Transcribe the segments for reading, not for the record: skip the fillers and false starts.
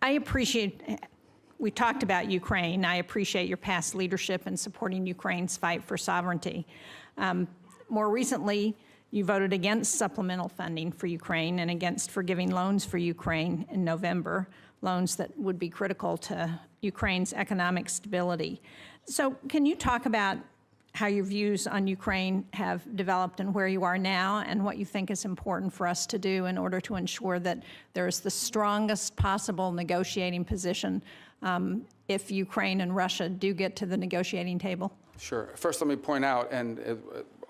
I appreciate, we talked about Ukraine. I appreciate your past leadership in supporting Ukraine's fight for sovereignty. More recently, you voted against supplemental funding for Ukraine and against forgiving loans for Ukraine in November, loans that would be critical to Ukraine's economic stability. So can you talk about how your views on Ukraine have developed and where you are now, and what you think is important for us to do in order to ensure that there is the strongest possible negotiating position if Ukraine and Russia do get to the negotiating table? Sure. First, let me point out, and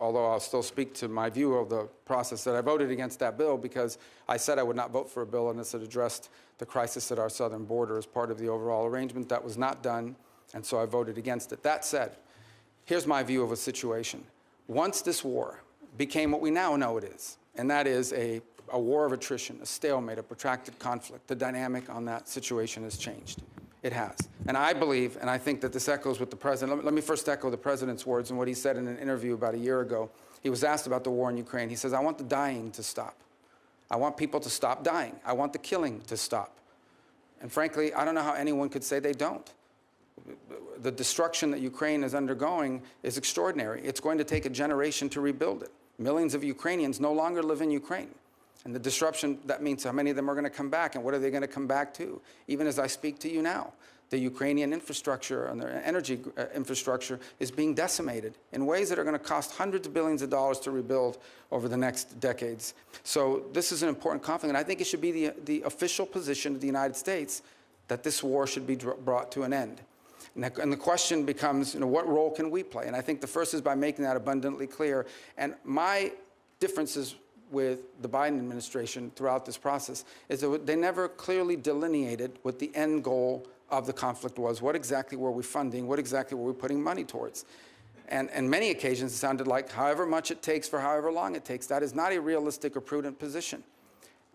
although I'll still speak to my view of the process, that I voted against that bill because I said I would not vote for a bill unless it addressed the crisis at our southern border as part of the overall arrangement. That was not done, and so I voted against it. That said, here's my view of a situation. Once this war became what we now know it is, and that is a war of attrition, a stalemate, a protracted conflict, the dynamic on that situation has changed. It has. And I believe, and I think that this echoes with the president. Let me first echo the president's words and what he said in an interview about a year ago. He was asked about the war in Ukraine. He says, I want the dying to stop. I want people to stop dying. I want the killing to stop. And frankly, I don't know how anyone could say they don't. The destruction that Ukraine is undergoing is extraordinary. It's going to take a generation to rebuild it. Millions of Ukrainians no longer live in Ukraine. And the disruption, that means how many of them are going to come back, and what are they going to come back to? Even as I speak to you now, the Ukrainian infrastructure and their energy infrastructure is being decimated in ways that are going to cost hundreds of billions of dollars to rebuild over the next decades. So this is an important conflict, and I think it should be the official position of the United States that this war should be brought to an end. And the question becomes, what role can we play? And I think the first is by making that abundantly clear. And my differences with the Biden administration throughout this process is that they never clearly delineated what the end goal of the conflict was. What exactly were we funding? What exactly were we putting money towards? And on many occasions, it sounded like however much it takes for however long it takes. That is not a realistic or prudent position.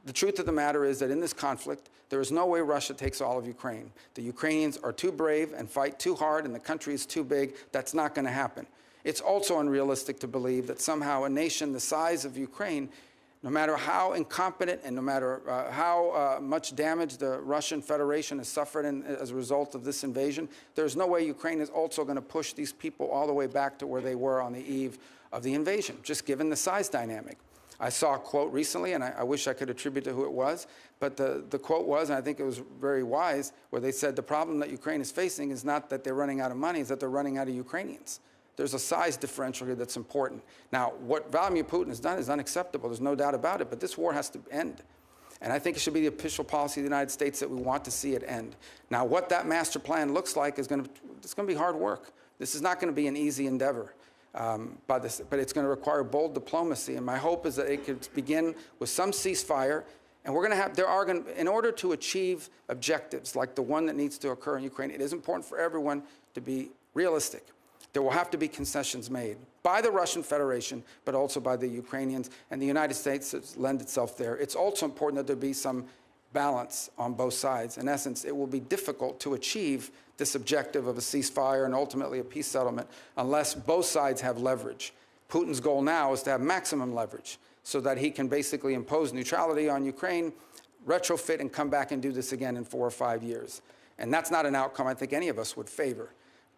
The truth of the matter is that in this conflict, there is no way Russia takes all of Ukraine. The Ukrainians are too brave and fight too hard, and the country is too big. That's not going to happen. It's also unrealistic to believe that somehow a nation the size of Ukraine, no matter how incompetent and no matter how much damage the Russian Federation has suffered as a result of this invasion, there's no way Ukraine is also going to push these people all the way back to where they were on the eve of the invasion, just given the size dynamic. I saw a quote recently, and I wish I could attribute to who it was, but the quote was, and I think it was very wise, where they said the problem that Ukraine is facing is not that they're running out of money, it's that they're running out of Ukrainians. There's a size differential here that's important. Now, what Vladimir Putin has done is unacceptable. There's no doubt about it, but this war has to end. And I think it should be the official policy of the United States that we want to see it end. Now, what that master plan looks like is it's going to be hard work. This is not going to be an easy endeavor. But it's going to require bold diplomacy, and my hope is that it could begin with some ceasefire, and we're going to have, in order to achieve objectives like the one that needs to occur in Ukraine, it is important for everyone to be realistic. There will have to be concessions made by the Russian Federation, but also by the Ukrainians, and the United States lend itself there. It's also important that there be some balance on both sides. In essence, it will be difficult to achieve this objective of a ceasefire and ultimately a peace settlement unless both sides have leverage. Putin's goal now is to have maximum leverage so that he can basically impose neutrality on Ukraine, retrofit, and come back and do this again in 4 or 5 years. And that's not an outcome I think any of us would favor.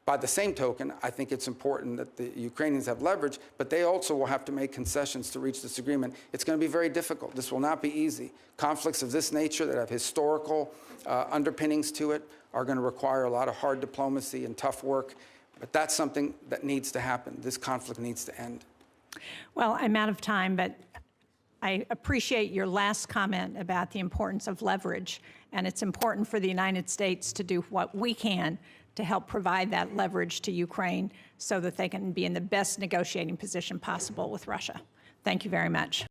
By the same token, I think it's important that the Ukrainians have leverage, but they also will have to make concessions to reach this agreement. It's going to be very difficult. This will not be easy. Conflicts of this nature that have historical underpinnings to it are going to require a lot of hard diplomacy and tough work, but that's something that needs to happen. This conflict needs to end. Well, I'm out of time, but I appreciate your last comment about the importance of leverage, and it's important for the United States to do what we can to help provide that leverage to Ukraine so that they can be in the best negotiating position possible with Russia. Thank you very much.